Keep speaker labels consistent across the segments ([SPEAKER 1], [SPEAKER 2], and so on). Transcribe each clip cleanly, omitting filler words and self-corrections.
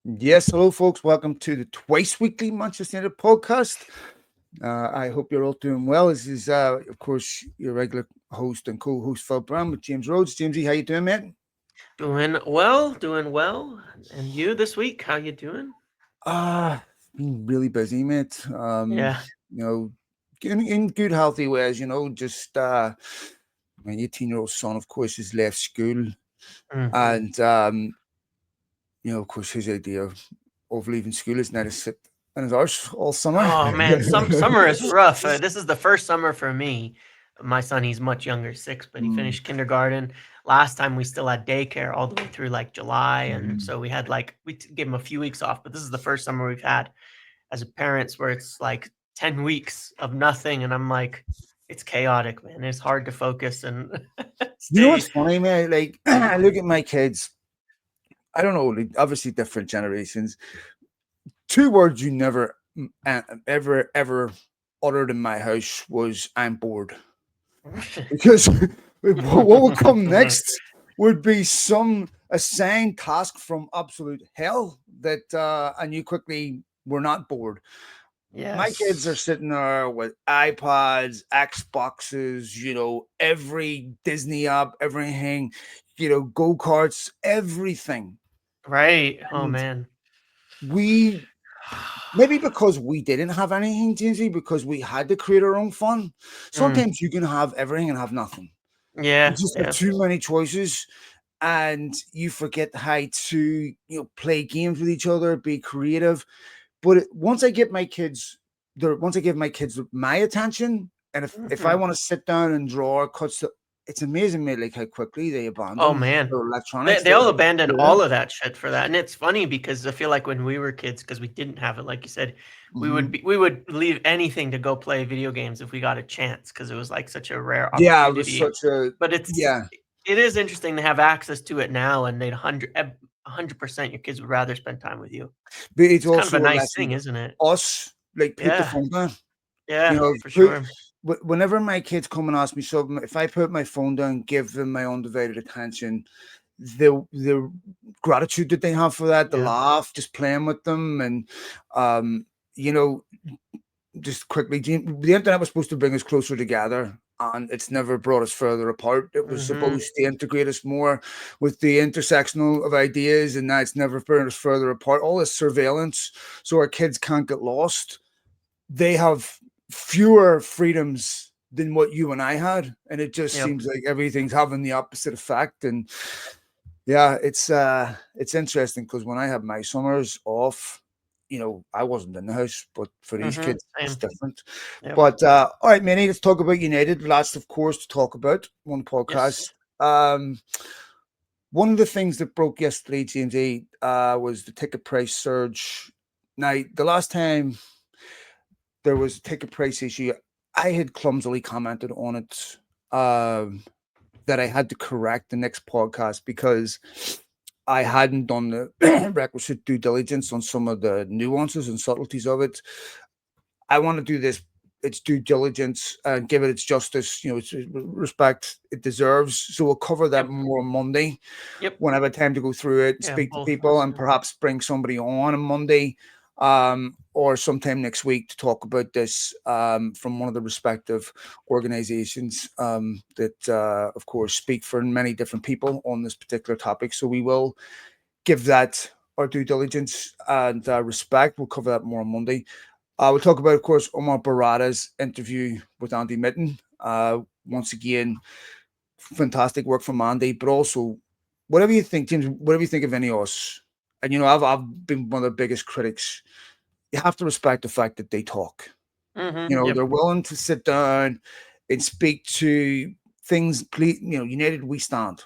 [SPEAKER 1] Yes, hello, folks. Welcome to the twice weekly Manchester United podcast. I hope you're all doing well. This is, of course, your regular host and co-host Phil Brown with James Rhodes. Jamesy, how you doing, mate?
[SPEAKER 2] Doing well, doing well. And you this week, how you doing?
[SPEAKER 1] Been really busy, mate.
[SPEAKER 2] Yeah.
[SPEAKER 1] You know, in good, healthy ways. Just my 18-year-old son, of course, has left school,
[SPEAKER 2] hmm
[SPEAKER 1] and of course, his idea of leaving school is now to sit in his arse all summer.
[SPEAKER 2] Oh man, some summer is rough. This is the first summer for me. My son, he's much younger, 6, but he
[SPEAKER 1] Mm.
[SPEAKER 2] finished kindergarten. Last time we still had daycare all the way through like July, and
[SPEAKER 1] Mhm.
[SPEAKER 2] so we had like gave him a few weeks off. But this is the first summer we've had as a parents where it's like 10 weeks of nothing, and I'm like, it's chaotic, man. It's hard to focus and
[SPEAKER 1] You know
[SPEAKER 2] stay.
[SPEAKER 1] what's funny, man? Like, I look at my kids. I don't know, like, obviously different generations. Two words you never ever uttered in my house was "I'm bored," because what would come next would be some assigned task from absolute hell that I knew quickly we're not bored. My kids are
[SPEAKER 2] Yes.
[SPEAKER 1] sitting there with iPads, Xboxes, every Disney app, everything, go karts, everything.
[SPEAKER 2] Right. Oh
[SPEAKER 1] And
[SPEAKER 2] man.
[SPEAKER 1] we, maybe because we didn't have anything, Ginsey, because we had to create our own fun.
[SPEAKER 2] Mm.
[SPEAKER 1] Sometimes you can have everything and have nothing. You
[SPEAKER 2] Yeah,
[SPEAKER 1] just have
[SPEAKER 2] yeah.
[SPEAKER 1] too many choices, and you forget how to, play games with each other, be creative. But once I get my kids, once I give my kids my attention, and if I
[SPEAKER 2] Mhm.
[SPEAKER 1] want to sit down and draw cuts, it's amazing, mate. Like how quickly they
[SPEAKER 2] Oh,
[SPEAKER 1] abandon
[SPEAKER 2] man.
[SPEAKER 1] their
[SPEAKER 2] They
[SPEAKER 1] electronics.
[SPEAKER 2] they all abandoned
[SPEAKER 1] They're
[SPEAKER 2] all
[SPEAKER 1] out.
[SPEAKER 2] of that shit for that, and it's funny because I feel like when we were kids, because we didn't have it, like you said,
[SPEAKER 1] Mhm.
[SPEAKER 2] we would leave anything to go play video games if we got a chance, because it was, like, such a rare
[SPEAKER 1] Yeah, it was
[SPEAKER 2] opportunity.
[SPEAKER 1] such a
[SPEAKER 2] But
[SPEAKER 1] yeah.
[SPEAKER 2] it is interesting to have access to it now, and 100% your kids would rather spend time with you.
[SPEAKER 1] But it's
[SPEAKER 2] It's kind of
[SPEAKER 1] also
[SPEAKER 2] a
[SPEAKER 1] a
[SPEAKER 2] nice
[SPEAKER 1] lesson
[SPEAKER 2] thing,
[SPEAKER 1] to
[SPEAKER 2] isn't it?
[SPEAKER 1] us, like, put the
[SPEAKER 2] Yeah.
[SPEAKER 1] phone down.
[SPEAKER 2] Yeah, for
[SPEAKER 1] Put
[SPEAKER 2] sure.
[SPEAKER 1] whenever my kids come and ask me something, if I put my phone down, give them my undivided attention, the gratitude that they have for that, the
[SPEAKER 2] Yeah.
[SPEAKER 1] laugh, just playing with them, and um, you know, just quickly, the internet was supposed to bring us closer together, and it's never brought us further apart. It was
[SPEAKER 2] Mhm.
[SPEAKER 1] supposed to integrate us more with the intersectional of ideas, and now it's never brought us further apart. All this surveillance, so our kids can't get lost. They have fewer freedoms than what you and I had, and it just
[SPEAKER 2] Yep.
[SPEAKER 1] seems like everything's having the opposite effect. And yeah, it's interesting because when I have my summers off, I wasn't in the house, but for these kids, it's
[SPEAKER 2] Same.
[SPEAKER 1] different.
[SPEAKER 2] Yep.
[SPEAKER 1] But all right, Manny, let's talk about United. Lots, of course, to talk about on the podcast.
[SPEAKER 2] Yes.
[SPEAKER 1] Um, one of the things that broke yesterday, James, was the ticket price surge. Now, the last time there was a ticket price issue, I had clumsily commented on it. That I had to correct the next podcast because I hadn't done the requisite due diligence on some of the nuances and subtleties of it. I want to do this its due diligence and give it its justice, its respect it deserves. So we'll cover that
[SPEAKER 2] Yep.
[SPEAKER 1] more on Monday
[SPEAKER 2] Yep.
[SPEAKER 1] when I have time to go through it and
[SPEAKER 2] Yeah,
[SPEAKER 1] speak to
[SPEAKER 2] both of
[SPEAKER 1] people
[SPEAKER 2] us.
[SPEAKER 1] and perhaps bring somebody on Monday or sometime next week to talk about this from one of the respective organizations that, of course, speak for many different people on this particular topic. So we will give that our due diligence and respect. We'll cover that more on Monday. We'll talk about, of course, Omar Barada's interview with Andy Mitten. Once again, fantastic work from Andy, but also whatever you think, James, whatever you think of any of us, and I've been one of the biggest critics. You have to respect the fact that they talk.
[SPEAKER 2] Yep.
[SPEAKER 1] They're willing to sit down and speak to things. United we stand.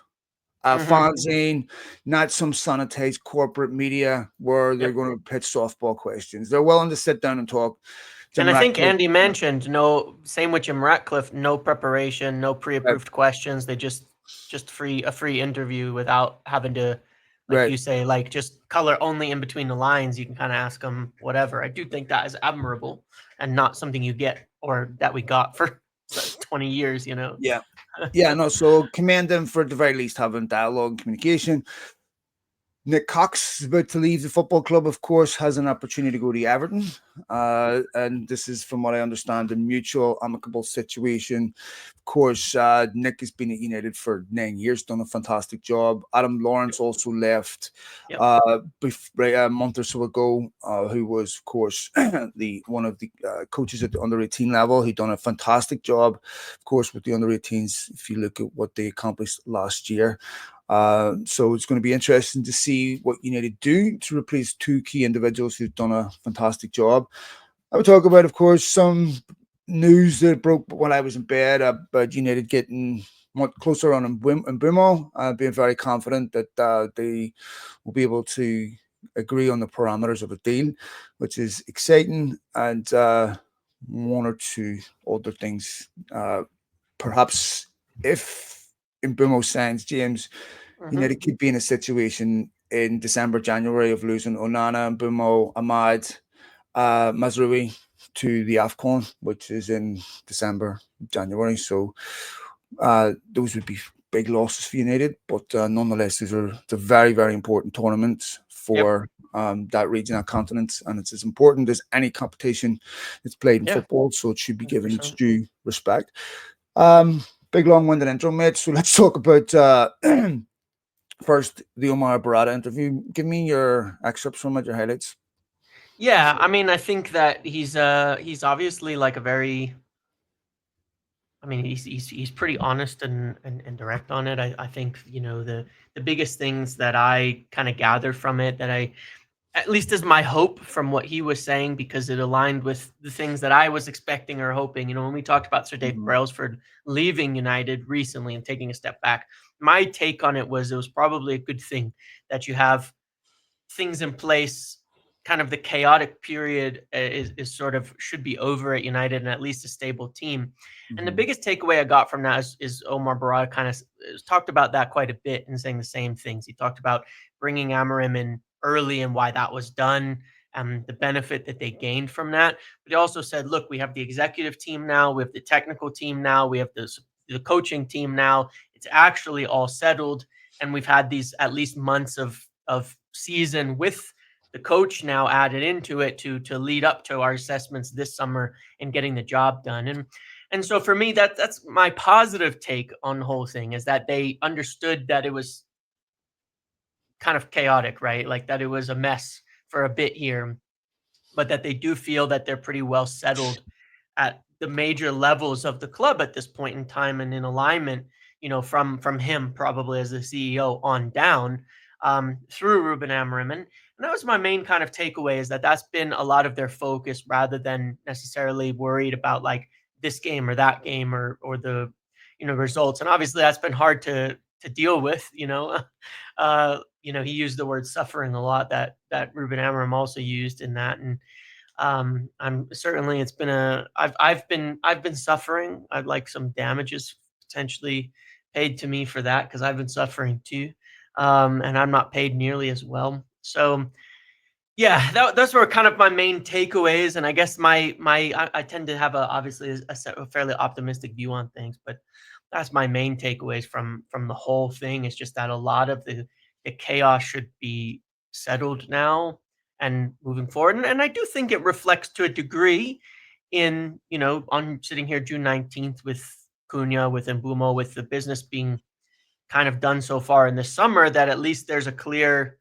[SPEAKER 2] Mhm.
[SPEAKER 1] Fanzine, not some sanitized corporate media where they're
[SPEAKER 2] Yep.
[SPEAKER 1] going to pitch softball questions. They're willing to sit down and talk.
[SPEAKER 2] And
[SPEAKER 1] Jim
[SPEAKER 2] I think
[SPEAKER 1] Ratcliffe,
[SPEAKER 2] Andy mentioned no same with Jim Ratcliffe, no preparation, no
[SPEAKER 1] right,
[SPEAKER 2] pre-approved questions. They just free interview without having to, like
[SPEAKER 1] right.
[SPEAKER 2] you say, like just color only in between the lines. You can kind of ask them whatever. I do think that is admirable and not something you get or that we got for 20 years, you know.
[SPEAKER 1] Yeah. Yeah, no, so commend them for at the very least having dialogue and communication. Nick Cox is about to leave the football club, of course, has an opportunity to go to Everton. And this is, from what I understand, a mutual, amicable situation. Of course, Nick has been at United for 9 years, done a fantastic job. Adam Lawrence also left
[SPEAKER 2] Yep.
[SPEAKER 1] a month or so ago, who was, of course, the one of the coaches at the under 18 level. He done a fantastic job, of course, with the under 18s. If you look at what they accomplished last year, so it's going to be interesting to see what United do to replace two key individuals who've done a fantastic job. I would talk about, of course, some news that broke while I was in bed about United getting much closer on Mbumo, being very confident that they will be able to agree on the parameters of a deal, which is exciting, and one or two other things. Perhaps if Mbumo signs, James,
[SPEAKER 2] Hmm.
[SPEAKER 1] United could be in a situation in December, January of losing Onana, Mbumo, Ahmad, Mazrui to the AFCON, which is in December, January. So those would be big losses for United, but nonetheless, these are the very, very important tournaments
[SPEAKER 2] Yep.
[SPEAKER 1] for that region, that continent, and it's as important as any competition that's played in
[SPEAKER 2] Yeah.
[SPEAKER 1] football. So it should be given its
[SPEAKER 2] 100%.
[SPEAKER 1] due respect. Big long-winded intro, mate. So let's talk about first the Omar Barada interview. Give me your excerpts from it, your highlights.
[SPEAKER 2] Yeah, I mean, I think that he's obviously like a very, I mean, he's pretty honest and direct on it. I think, the biggest things that I kind of gathered from it, that I, at least is my hope from what he was saying, because it aligned with the things that I was expecting or hoping. When we talked about Sir Dave
[SPEAKER 1] Mhm.
[SPEAKER 2] Brailsford leaving United recently and taking a step back, my take on it was, it was probably a good thing that you have things in place. Kind of the chaotic period is sort of should be over at United, and at least a stable team. And the
[SPEAKER 1] Mhm.
[SPEAKER 2] biggest takeaway I got from that is Omar Barada kind of talked about that quite a bit and saying the same things. He talked about bringing Amarim in early and why that was done, and the benefit that they gained from that. But he also said, look, we have the executive team now, we have the technical team now, we have the coaching team now. It's actually all settled, and we've had these at least months of season with the coach now added into it to lead up to our assessments this summer and getting the job done. And so for me, that's my positive take on the whole thing, is that they understood that it was kind of chaotic, right? Like that it was a mess for a bit here, but that they do feel that they're pretty well settled at the major levels of the club at this point in time, and in alignment, from him probably as the CEO on down, through Ruben Amorim. And that was my main kind of takeaway, is that that's been a lot of their focus, rather than necessarily worried about like this game or that game, or the results. And obviously that's been hard to deal with. He used the word suffering a lot, that Ruben Amorim also used in that. And I'm certainly, it's been I've been suffering. I'd like some damages potentially paid to me for that, because I've been suffering too, and I'm not paid nearly as well. So yeah, those were kind of my main takeaways. And I guess I tend to have obviously a fairly optimistic view on things, but that's my main takeaways from the whole thing, is just that a lot of the chaos should be settled now and moving forward. And I do think it reflects to a degree in, on sitting here June 19th with Cunha, with Mbumo, with the business being kind of done so far in the summer, that at least there's a clear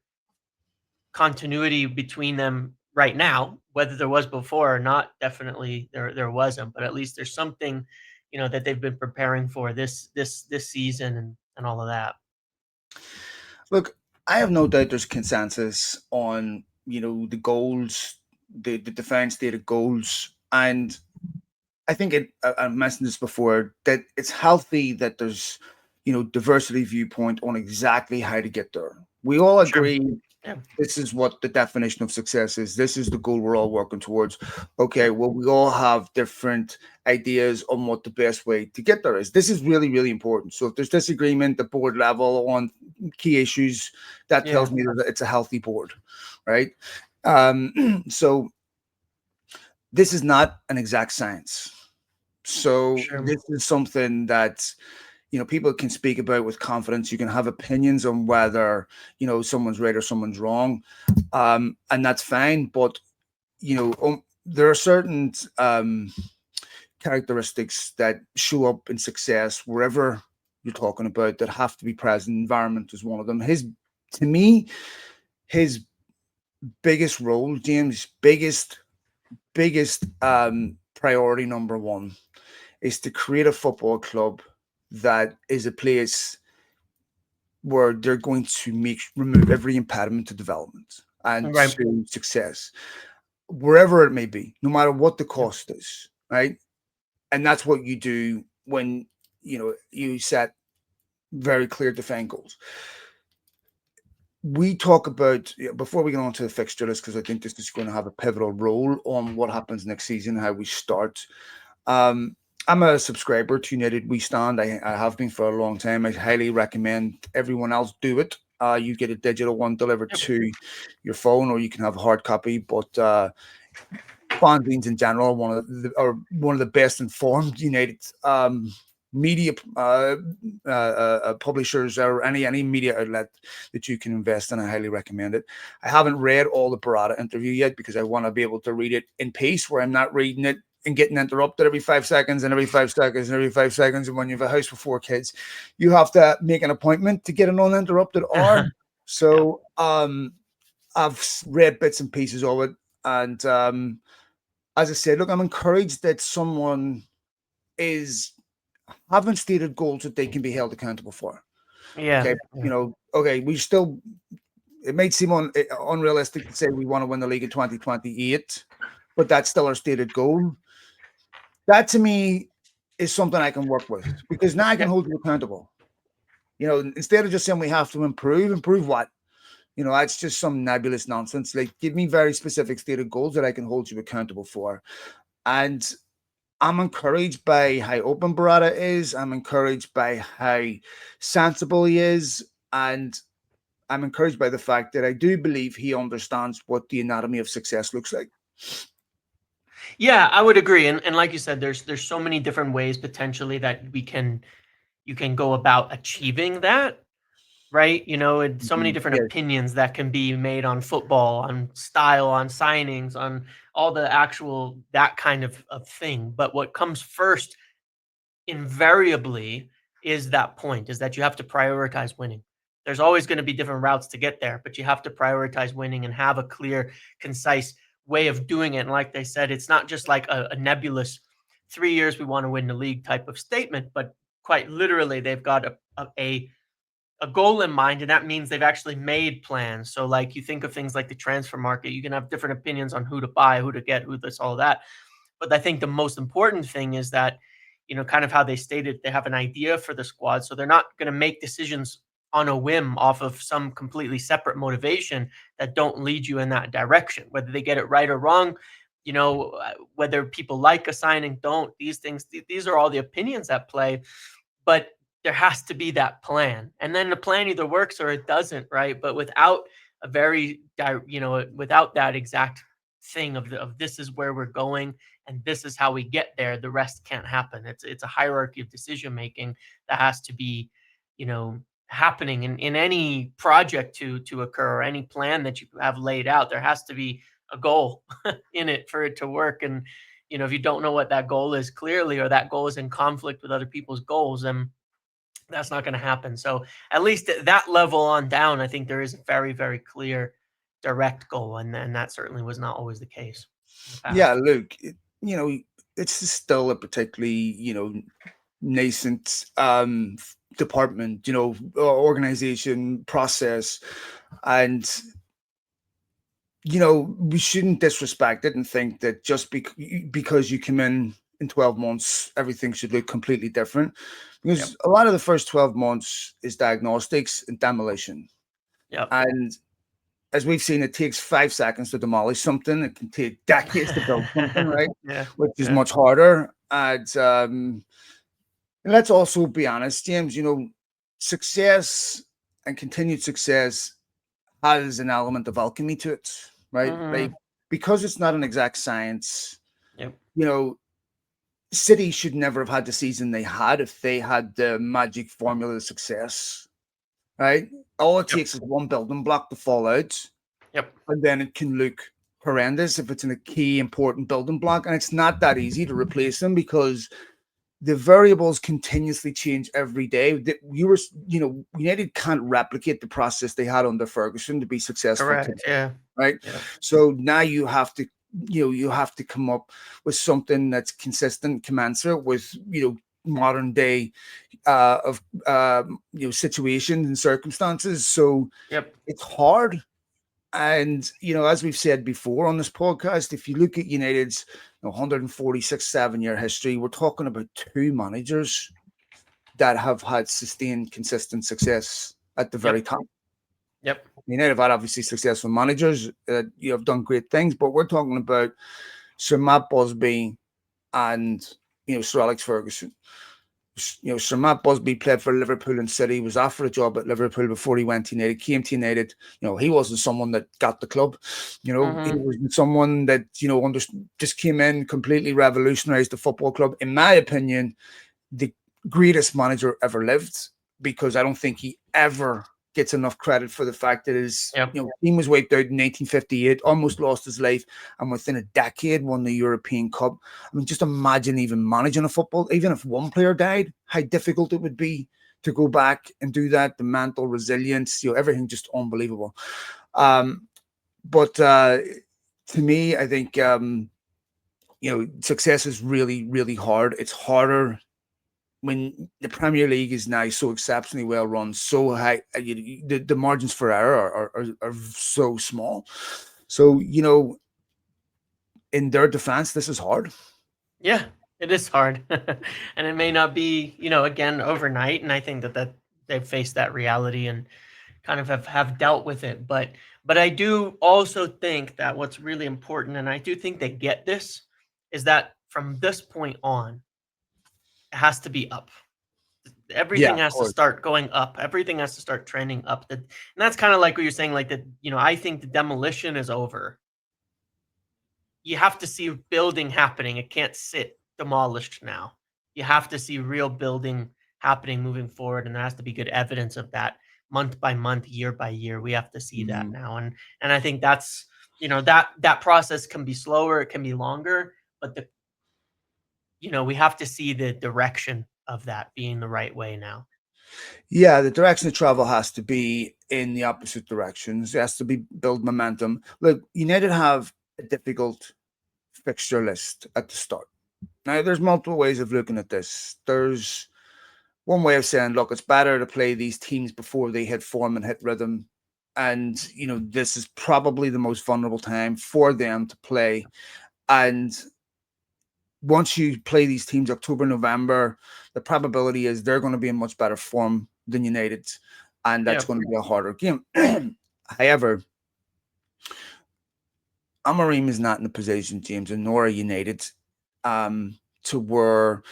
[SPEAKER 2] continuity between them right now. Whether there was before or not, definitely there wasn't, but at least there's something, that they've been preparing for this season, and all of that.
[SPEAKER 1] Look, I have no doubt there's consensus on the goals, the defined stated goals, and I think I mentioned this before, that it's healthy that there's diversity viewpoint on exactly how to get there. We all
[SPEAKER 2] Sure.
[SPEAKER 1] agree
[SPEAKER 2] Yeah.
[SPEAKER 1] this is what the definition of success is. This is the goal we're all working towards. Okay,
[SPEAKER 2] Yep.
[SPEAKER 1] well, we all have different ideas on what the best way to get there is. This is really, really important. So if there's disagreement at board level on key issues, that
[SPEAKER 2] Yeah.
[SPEAKER 1] tells me that it's a healthy board, right? So this is not an exact science. So
[SPEAKER 2] Sure.
[SPEAKER 1] this is something that people can speak about with confidence. You can have opinions on whether someone's right or someone's wrong, and that's fine. But there are certain characteristics that show up in success wherever you're talking about that have to be present. Environment is one of them. To me, his biggest role, James, biggest priority number one is to create a football club that is a place where they're going to remove every impediment to development and
[SPEAKER 2] Right.
[SPEAKER 1] to success, wherever it may be, no matter what the
[SPEAKER 2] Yep.
[SPEAKER 1] cost is, right? And that's what you do when you set very clear defined goals. We talk about, before we get on to the fixture list, because I think this is going to have a pivotal role on what happens next season, how we start. Um, I'm a subscriber to United We Stand. I have been for a long time. I highly recommend everyone else do it. You get a digital one delivered
[SPEAKER 2] Yep.
[SPEAKER 1] to your phone, or you can have a hard copy. But fanzines in general are one of the best informed United media publishers, or any media outlet that you can invest in. I highly recommend it. I haven't read all the Barada interview yet because I want to be able to read it in peace, where I'm not reading it and getting interrupted every 5 seconds and every 5 seconds and every 5 seconds. And when you have a house with 4 kids, you have to make an appointment to get an uninterrupted hour.
[SPEAKER 2] Yep.
[SPEAKER 1] So I've read bits and pieces of it, and as I said, look, I'm encouraged that someone is having stated goals that they can be held accountable for.
[SPEAKER 2] Yeah.
[SPEAKER 1] Okay,
[SPEAKER 2] Yeah.
[SPEAKER 1] okay, it might seem unrealistic to say we want to win the league in 2028, but that's still our stated goal. That to me is something I can work with, because now I can
[SPEAKER 2] Yep.
[SPEAKER 1] hold you accountable. Instead of just saying we have to improve what? That's just some nebulous nonsense. Like, give me very specific stated goals that I can hold you accountable for. And I'm encouraged by how open Barada is. I'm encouraged by how sensible he is. And I'm encouraged by the fact that I do believe he understands what the anatomy of success looks like.
[SPEAKER 2] Yeah, I would agree. And like you said, there's so many different ways potentially that you can go about achieving that, right? And so many different
[SPEAKER 1] Yes.
[SPEAKER 2] opinions that can be made on football, on style, on signings, on all the actual that kind of thing. But what comes first invariably is that point, is that you have to prioritize winning. There's always going to be different routes to get there, but you have to prioritize winning and have a clear, concise way of doing it. And like they said, it's not just like a nebulous 3 years we want to win the league type of statement, but quite literally they've got a goal in mind, and that means they've actually made plans. So like you think of things like the transfer market, you can have different opinions on who to buy, who to get, who this, all that. But I think the most important thing is that, kind of how they stated, they have an idea for the squad. So they're not going to make decisions on a whim off of some completely separate motivation that don't lead you in that direction. Whether they get it right or wrong, whether people like a signing, don't, these things, these are all the opinions at play. But there has to be that plan. And then the plan either works or it doesn't, right? But without a without that exact thing of this is where we're going and this is how we get there, the rest can't happen. It's a hierarchy of decision making that has to be, you know, happening in any project to occur, or any plan that you have laid out. There has to be a goal in it for it to work. And if you don't know what that goal is clearly, or that goal is in conflict with other people's goals, then that's not going to happen. So at least at that level on down, I think there is a very, very clear direct goal. And that certainly was not always the case in the
[SPEAKER 1] Yeah,
[SPEAKER 2] past.
[SPEAKER 1] look, it's still a particularly, nascent department, organization process. And we shouldn't disrespect it and think that just because you come in 12 months, everything should look completely different.
[SPEAKER 2] Yep.
[SPEAKER 1] Because a lot of the first 12 months is diagnostics and demolition.
[SPEAKER 2] Yep.
[SPEAKER 1] And as we've seen, it takes 5 seconds to demolish something. It can take decades to build something, right?
[SPEAKER 2] Yeah.
[SPEAKER 1] Which is
[SPEAKER 2] Yeah.
[SPEAKER 1] much harder. And let's also be honest, James, success and continued success has an element of alchemy to it, right? Like,
[SPEAKER 2] Hmm.
[SPEAKER 1] because it's not an exact science,
[SPEAKER 2] Yep.
[SPEAKER 1] you know, City should never have had the season they had if they had the magic formula of success, right? All it
[SPEAKER 2] Yep.
[SPEAKER 1] takes is one building block to fall out,
[SPEAKER 2] Yep.
[SPEAKER 1] and then it can look horrendous if it's in a key important building block. And it's not that easy to replace them because the variables continuously change every day. United can't replicate the process they had under Ferguson to be successful today,
[SPEAKER 2] Correct. Yeah.
[SPEAKER 1] right?
[SPEAKER 2] Yeah.
[SPEAKER 1] So now you have to come up with something that's consistent, commensurate with modern day of situations and circumstances. So
[SPEAKER 2] Yep.
[SPEAKER 1] it's hard. And as we've said before on this podcast, if you look at United's 146-7 year history, we're talking about two managers that have had sustained, consistent success at the very
[SPEAKER 2] Yep.
[SPEAKER 1] top.
[SPEAKER 2] Yep.
[SPEAKER 1] United have had obviously successful managers that have done great things, but we're talking about Sir Matt Busby and Sir Alex Ferguson. Sir Matt Busby played for Liverpool and City, was offered a job at Liverpool before he went to United, came to United. He wasn't someone that got the club. He
[SPEAKER 2] Hmm.
[SPEAKER 1] was someone that, just came in, completely revolutionized the football club. In my opinion, the greatest manager ever lived, because I don't think he ever gets enough credit for the fact that his
[SPEAKER 2] Yep.
[SPEAKER 1] team was wiped out in 1958, almost lost his life, and within a decade won the European Cup. I mean, just imagine even managing a football, even if one player died, how difficult it would be to go back and do that. The mental resilience, everything just unbelievable. But to me, I think success is really, really hard. It's harder when the Premier League is now so exceptionally well run, so high, the margins for error are so small. So, in their defense, this is hard.
[SPEAKER 2] Yeah, it is hard, and it may not be, again, overnight. And I think that they've faced that reality and kind of have dealt with it. But I do also think that what's really important, and I do think they get this, is that from this point on, it has to be up.
[SPEAKER 1] Yeah,
[SPEAKER 2] Everything
[SPEAKER 1] of
[SPEAKER 2] has to
[SPEAKER 1] course.
[SPEAKER 2] start going up. Everything has to start trending up. And that's kind of like what you're saying, like that. I think the demolition is over. You have to see building happening. It can't sit demolished now. You have to see real building happening moving forward, and there has to be good evidence of that month by month, year by year. We have to see that
[SPEAKER 1] Mhm.
[SPEAKER 2] now, and I think that's that process can be slower, it can be longer, but we have to see the direction of that being the right way now.
[SPEAKER 1] Yeah, the direction of travel has to be in the opposite directions. It has to be build momentum. Look, United have a difficult fixture list at the start. Now, there's multiple ways of looking at this. There's one way of saying, look, it's better to play these teams before they hit form and hit rhythm. And, this is probably the most vulnerable time for them to play. And once you play these teams October, November, the probability is they're going to be in much better form than United. And that's
[SPEAKER 2] Yeah.
[SPEAKER 1] going to be a harder game. However, Amorim is not in a position, James, and nor are United, to where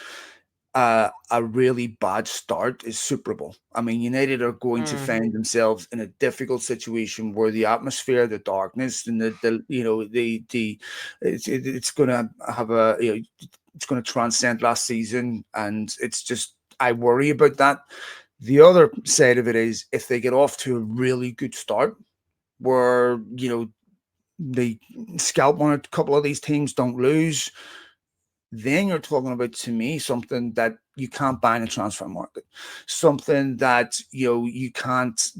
[SPEAKER 1] a really bad start is superable. I mean, United are going to
[SPEAKER 2] Mm,
[SPEAKER 1] find themselves in a difficult situation where the atmosphere, the darkness, and it's going to have it's going to transcend last season, and it's just I worry about that. The other side of it is if they get off to a really good start, where they scalp one or a couple of these teams, don't lose, then you're talking about, to me, something that you can't buy in a transfer market, something that you can't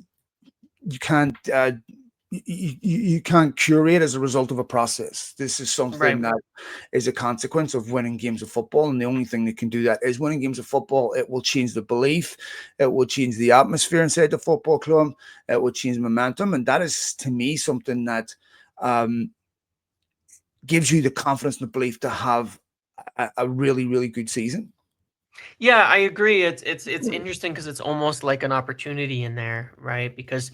[SPEAKER 1] you can't curate as a result of a process. This is something
[SPEAKER 2] right.
[SPEAKER 1] that is a consequence of winning games of football, and the only thing that can do that is winning games of football. It will change the belief, it will change the atmosphere inside the football club, it will change momentum, and that is, to me, something that um, gives you the confidence and the belief to have a really, really good season.
[SPEAKER 2] Yeah, I agree. It's interesting because it's almost like an opportunity in there, right? Because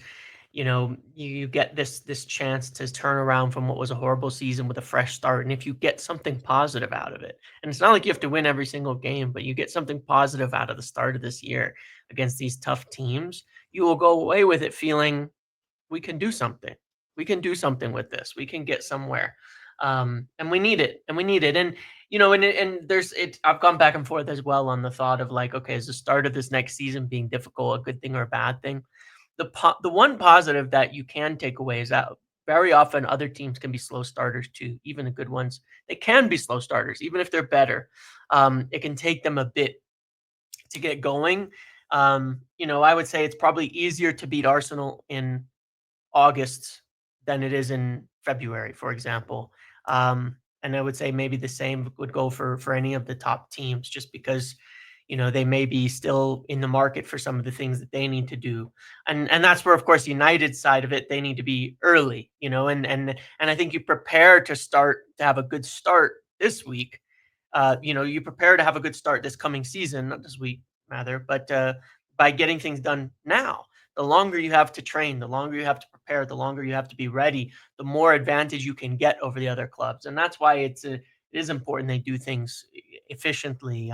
[SPEAKER 2] you get this chance to turn around from what was a horrible season with a fresh start, and if you get something positive out of it, and it's not like you have to win every single game, but you get something positive out of the start of this year against these tough teams, you will go away with it feeling we can do something. We can do something with this. We can get somewhere. And we need it, and we need it. And and there's it. I've gone back and forth as well on the thought of like, okay, is the start of this next season being difficult a good thing or a bad thing? The one positive that you can take away is that very often other teams can be slow starters too, even the good ones. They can be slow starters, even if they're better. It can take them a bit to get going. I would say it's probably easier to beat Arsenal in August than it is in February, for example. And I would say maybe the same would go for any of the top teams, just because they may be still in the market for some of the things that they need to do, and that's where, of course, United's side of it, they need to be early, and I think you prepare to have a good start this week. You prepare to have a good start this coming season, not this week, rather, but by getting things done now. The longer you have to train, the longer you have to prepare, the longer you have to be ready, the more advantage you can get over the other clubs. And that's why it is important they do things efficiently,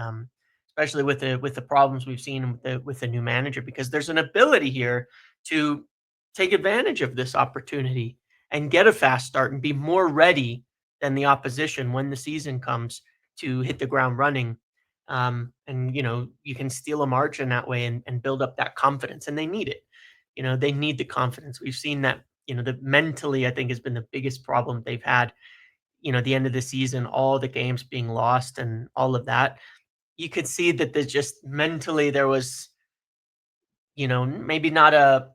[SPEAKER 2] especially with the problems we've seen with the new manager, because there's an ability here to take advantage of this opportunity and get a fast start and be more ready than the opposition when the season comes, to hit the ground running. And you can steal a march in that way, and build up that confidence, and they need it. They need the confidence. We've seen that. The mentally, I think, has been the biggest problem they've had. The end of the season, all the games being lost and all of that. You could see that there's just mentally there was, maybe not a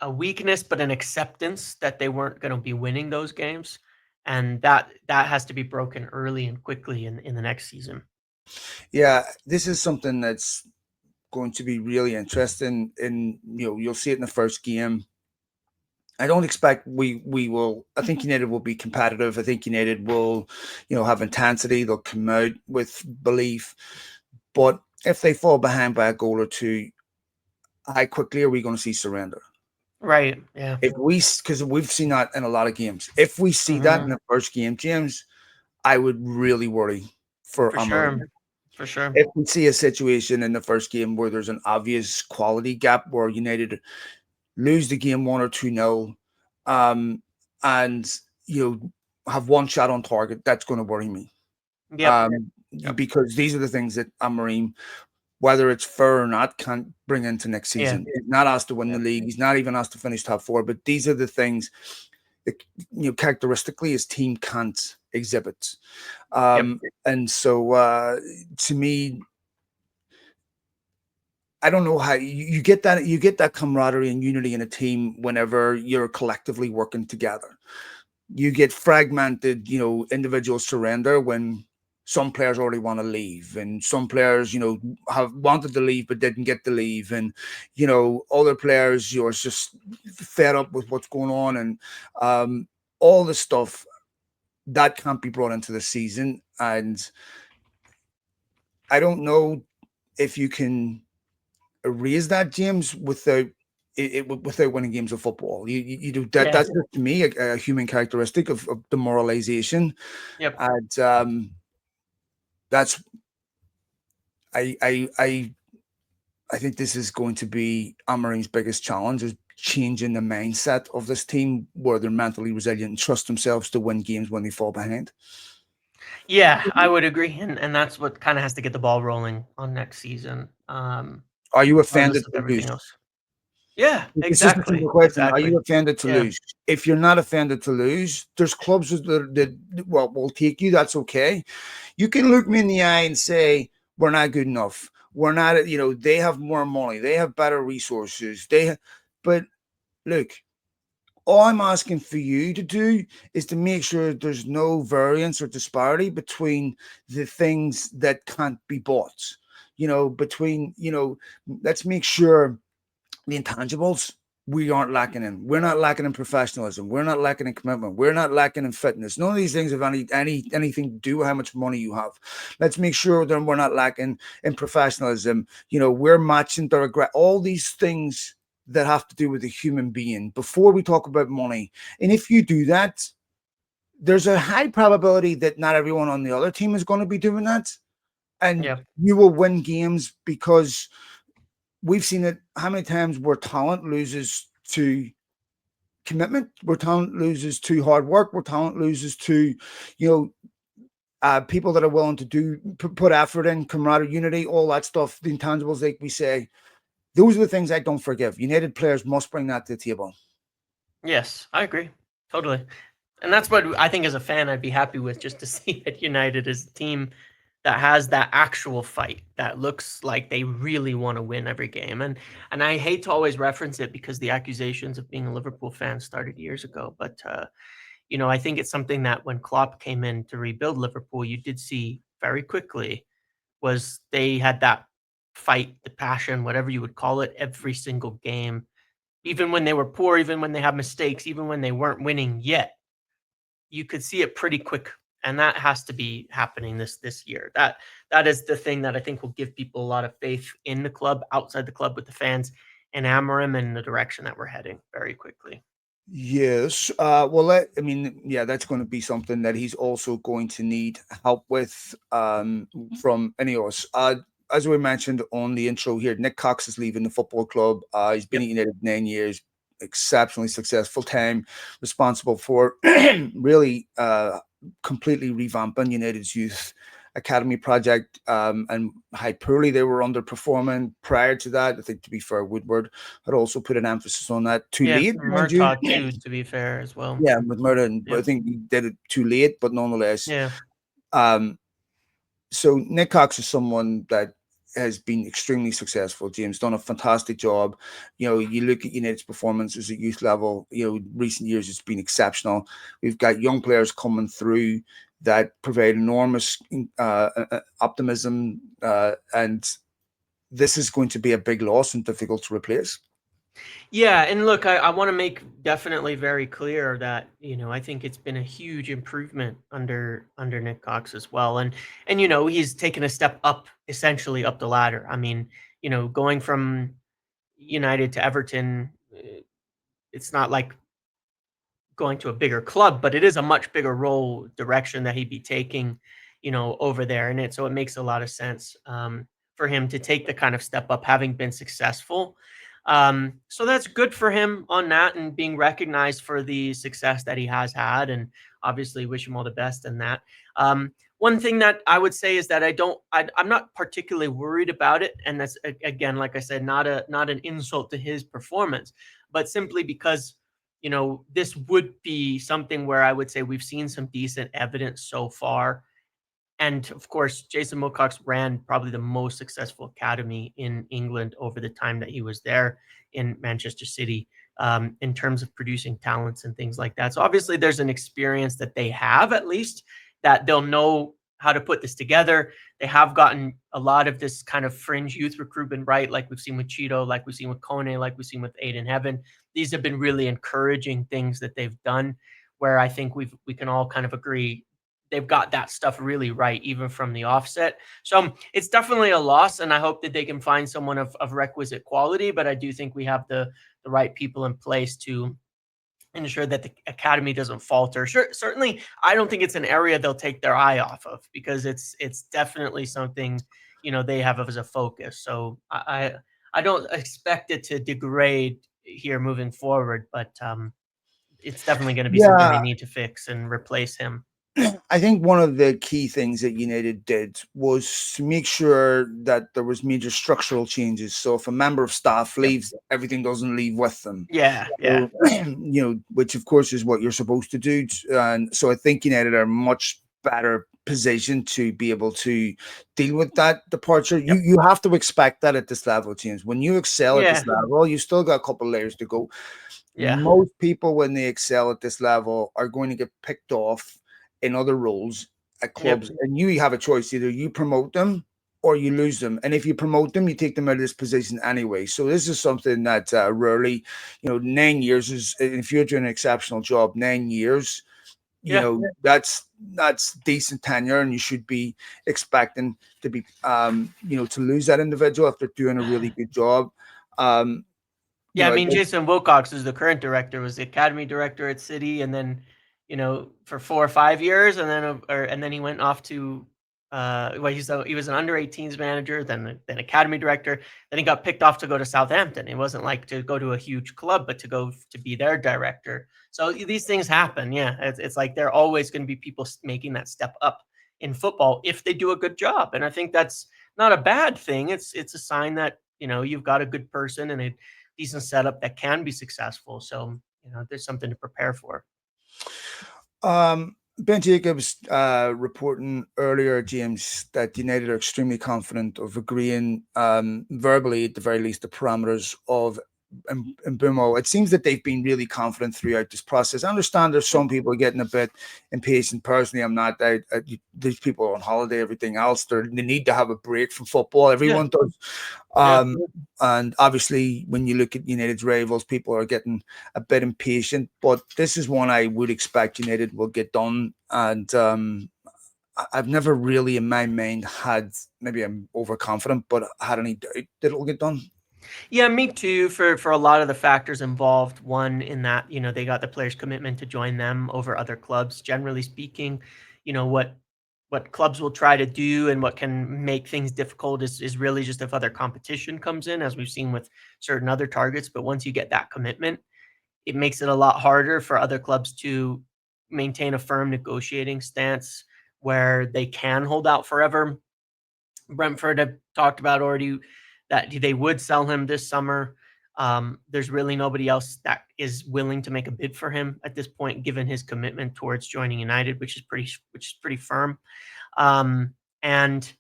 [SPEAKER 2] weakness, but an acceptance that they weren't going to be winning those games, and that has to be broken early and quickly in the next season.
[SPEAKER 1] Yeah, this is something that's going to be really interesting, and you'll see it in the first game. I don't expect we will. I think United will be competitive. I think United will, have intensity. They'll come out with belief. But if they fall behind by a goal or two, how quickly are we going to see surrender?
[SPEAKER 2] Right. Yeah.
[SPEAKER 1] If we, because we've seen that in a lot of games. If we see that in
[SPEAKER 2] Hmm.
[SPEAKER 1] the first game, James, I would really worry for
[SPEAKER 2] For
[SPEAKER 1] Amarim.
[SPEAKER 2] sure. For sure.
[SPEAKER 1] If we see a situation in the first game where there's an obvious quality gap, where United lose the game 1 or 2-0, um, and have one shot on target, that's going to worry me.
[SPEAKER 2] Yep. Yep.
[SPEAKER 1] Because these are the things that Amarim, whether it's fair or not, can't bring into next
[SPEAKER 2] Yeah.
[SPEAKER 1] season. He's not asked to win the
[SPEAKER 2] Yep.
[SPEAKER 1] league. He's not even asked to finish top four. But these are the things that, characteristically his team can't exhibit.
[SPEAKER 2] Yep.
[SPEAKER 1] And so, to me, I don't know how you get that. You get that camaraderie and unity in a team whenever you're collectively working together. You get fragmented, individuals surrender when some players already want to leave, and some players, have wanted to leave but didn't get to leave, and other players, are just fed up with what's going on, and all the stuff that can't be brought into the season. And I don't know if you can erase that, James, without winning games of football. You do that.
[SPEAKER 2] Yeah.
[SPEAKER 1] That's to me a human characteristic of demoralization,
[SPEAKER 2] Yep.
[SPEAKER 1] and that's I I I I think this is going to be Amaring's biggest challenge, is changing the mindset of this team, where they're mentally resilient and trust themselves to win games when they fall behind.
[SPEAKER 2] Yeah, I would agree, and that's what kind of has to get the ball rolling on next season.
[SPEAKER 1] Are you
[SPEAKER 2] Regardless
[SPEAKER 1] offended
[SPEAKER 2] of
[SPEAKER 1] to lose?
[SPEAKER 2] everything else. Yeah.
[SPEAKER 1] It's just a simple
[SPEAKER 2] Exactly.
[SPEAKER 1] question. Are
[SPEAKER 2] Exactly.
[SPEAKER 1] you offended to
[SPEAKER 2] Yeah.
[SPEAKER 1] lose? If you're not offended to lose, there's clubs that well, will take you. That's okay. You can look me in the eye and say, we're not good enough. We're not, they have more money. They have better resources. But look, all I'm asking for you to do is to make sure there's no variance or disparity between the things that can't be bought. Let's make sure the intangibles we aren't lacking in. We're not lacking in professionalism. We're not lacking in commitment. We're not lacking in fitness. None of these things have anything to do with how much money you have. Let's make sure that we're not lacking in professionalism. We're matching their regret. All these things that have to do with the human being before we talk about money. And if you do that, there's a high probability that not everyone on the other team is going to be doing that. And
[SPEAKER 2] Yeah.
[SPEAKER 1] you will win games, because we've seen it how many times where talent loses to commitment, where talent loses to hard work, where talent loses to, you know, people that are willing to put effort in, camaraderie, unity, all that stuff, the intangibles, like we say. Those are the things I don't forgive. United players must bring that to the table.
[SPEAKER 2] Yes, I agree. Totally. And that's what I think as a fan I'd be happy with, just to see that United is a team that has that actual fight that looks like they really want to win every game. And I hate to always reference it because the accusations of being a Liverpool fan started years ago, but I think it's something that when Klopp came in to rebuild Liverpool, you did see very quickly was they had that fight, the passion, whatever you would call it, every single game. Even when they were poor, even when they had mistakes, even when they weren't winning yet, you could see it pretty quick. And that has to be happening this year. That is the thing that I think will give people a lot of faith in the club, outside the club with the fans, and Amorim and the direction that we're heading very quickly.
[SPEAKER 1] Yes. Well, I mean, yeah, that's going to be something that he's also going to need help with from any of us. As we mentioned on the intro here, Nick Cox is leaving the football club. He's been
[SPEAKER 2] Yep.
[SPEAKER 1] at United 9 years, exceptionally successful time, responsible for really completely revamping United's youth academy project, and how poorly they were underperforming prior to that. I think, to be fair, Woodward had also put an emphasis on that too
[SPEAKER 2] Yeah,
[SPEAKER 1] late, mind you.
[SPEAKER 2] Murtaugh too, to be fair as well.
[SPEAKER 1] Yeah, with Murder, but I
[SPEAKER 2] Yep.
[SPEAKER 1] think he did it too late, but nonetheless.
[SPEAKER 2] Yeah.
[SPEAKER 1] Um, so Nick Cox is someone that has been extremely successful. James done a fantastic job. You know, you look at United's performances at youth level. You know, recent years it's been exceptional. We've got young players coming through that provide enormous optimism, and this is going to be a big loss and difficult to replace.
[SPEAKER 2] Yeah, and look, I want to make definitely very clear that I think it's been a huge improvement under Nick Cox as well, and he's taken a step up, essentially up the ladder. I mean, going from United to Everton, it's not like going to a bigger club, but it is a much bigger role direction that he'd be taking, over there. So it makes a lot of sense for him to take the kind of step up, having been successful. So that's good for him on that and being recognized for the success that he has had, and obviously wish him all the best in that. One thing that I would say is that I'm not particularly worried about it, and that's again, like I said, not an insult to his performance, but simply because this would be something where I would say we've seen some decent evidence so far. And of course, Jason Wilcox ran probably the most successful academy in England over the time that he was there in Manchester City, in terms of producing talents and things like that. So obviously, there's an experience that they have, at least, that they'll know how to put this together. They have gotten a lot of this kind of fringe youth recruitment right, like we've seen with Cheeto, like we've seen with Kone, like we've seen with Aiden Heaven. These have been really encouraging things that they've done, where I think we can all kind of agree they've got that stuff really right, even from the offset. So it's definitely a loss, and I hope that they can find someone of requisite quality. But I do think we have the right people in place to ensure that the academy doesn't falter. Sure, certainly, I don't think it's an area they'll take their eye off of, because it's definitely something they have as a focus. So I don't expect it to degrade here moving forward, but it's definitely going to be something they
[SPEAKER 1] Yeah,
[SPEAKER 2] need to fix and replace him.
[SPEAKER 1] I think one of the key things that United did was to make sure that there was major structural changes. So if a member of staff
[SPEAKER 2] Yep.
[SPEAKER 1] leaves, everything doesn't leave with them.
[SPEAKER 2] Yeah, yeah.
[SPEAKER 1] So, which of course is what you're supposed to do. And so I think United are much better positioned to be able to deal with that departure. You
[SPEAKER 2] Yep.
[SPEAKER 1] you have to expect that at this level, James. When you excel at this
[SPEAKER 2] Yeah.
[SPEAKER 1] level, you still got a couple of layers to go.
[SPEAKER 2] Yeah.
[SPEAKER 1] Most people, when they excel at this level, are going to get picked off in other roles at
[SPEAKER 2] Yep.
[SPEAKER 1] clubs, and you have a choice: either you promote them or you lose them. And if you promote them, you take them out of this position anyway. So this is something that rarely, 9 years is, if you're doing an exceptional job, 9 years,
[SPEAKER 2] Yeah.
[SPEAKER 1] that's decent tenure, and you should be expecting to be, to lose that individual if they're doing a really good job. Um, you
[SPEAKER 2] Yeah, I
[SPEAKER 1] know,
[SPEAKER 2] mean, Jason Wilcox is the current director, was the academy director at City, and then, for 4 or 5 years, and then he went off to Well, he was an under 18s manager, then academy director. Then he got picked off to go to Southampton. It wasn't like to go to a huge club, but to go to be their director. So these things happen. Yeah, it's like there are always going to be people making that step up in football if they do a good job, and I think that's not a bad thing. It's a sign that you've got a good person and a decent setup that can be successful. So there's something to prepare for.
[SPEAKER 1] Ben Jacobs reporting earlier, James, that United are extremely confident of agreeing verbally, at the very least, the parameters of Mbumo. It seems that they've been really confident throughout this process. I understand there's some people getting a bit impatient. Personally, I'm not. These people are on holiday, everything else. They need to have a break from football.
[SPEAKER 2] Yeah,
[SPEAKER 1] Everyone does.
[SPEAKER 2] yeah.
[SPEAKER 1] Um, and obviously, when you look at United's rivals, people are getting a bit impatient. But this is one I would expect United will get done. And I've never really, in my mind, had, maybe I'm overconfident, but had any doubt that it'll get done.
[SPEAKER 2] Yeah, me too. For a lot of the factors involved, one in that they got the players' commitment to join them over other clubs. Generally speaking, what clubs will try to do and what can make things difficult is really just if other competition comes in, as we've seen with certain other targets. But once you get that commitment, it makes it a lot harder for other clubs to maintain a firm negotiating stance where they can hold out forever. Brentford have talked about already that they would sell him this summer. There's really nobody else that is willing to make a bid for him at this point, given his commitment towards joining United, which is pretty firm. And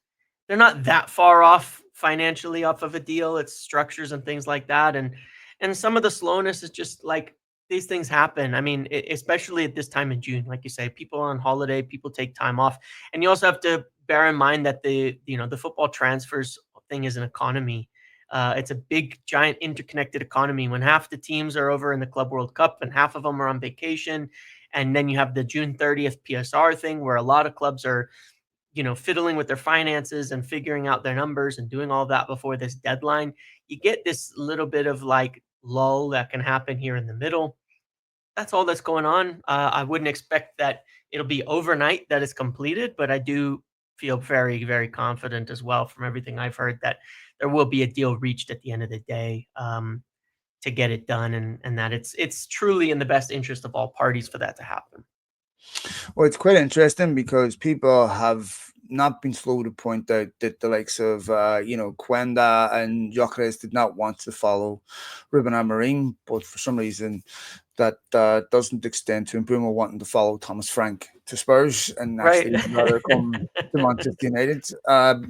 [SPEAKER 2] they're not that far off financially off of a deal. It's structures and things like that, and some of the slowness is just like these things happen. I mean, especially at this time in June, like you say, people are on holiday, people take time off, and you also have to bear in mind that the football transfers thing is an economy. It's a big, giant, interconnected economy. When half the teams are over in the Club World Cup and half of them are on vacation, and then you have the June 30th PSR thing where a lot of clubs are fiddling with their finances and figuring out their numbers and doing all that before this deadline. You get this little bit of like lull that can happen here in the middle. That's all that's going on. I wouldn't expect that it'll be overnight that it's completed, but I do feel very, very confident as well from everything I've heard that there will be a deal reached at the end of the day, to get it done, and that it's truly in the best interest of all parties for that to happen.
[SPEAKER 1] Well, it's quite interesting because people have not been slow to point out that the likes of, Quenda and Gyökeres did not want to follow Ruben Amorim, but for some reason that doesn't extend to Bruno wanting to follow Thomas Frank to Spurs and
[SPEAKER 2] Right.
[SPEAKER 1] actually rather come to Manchester United.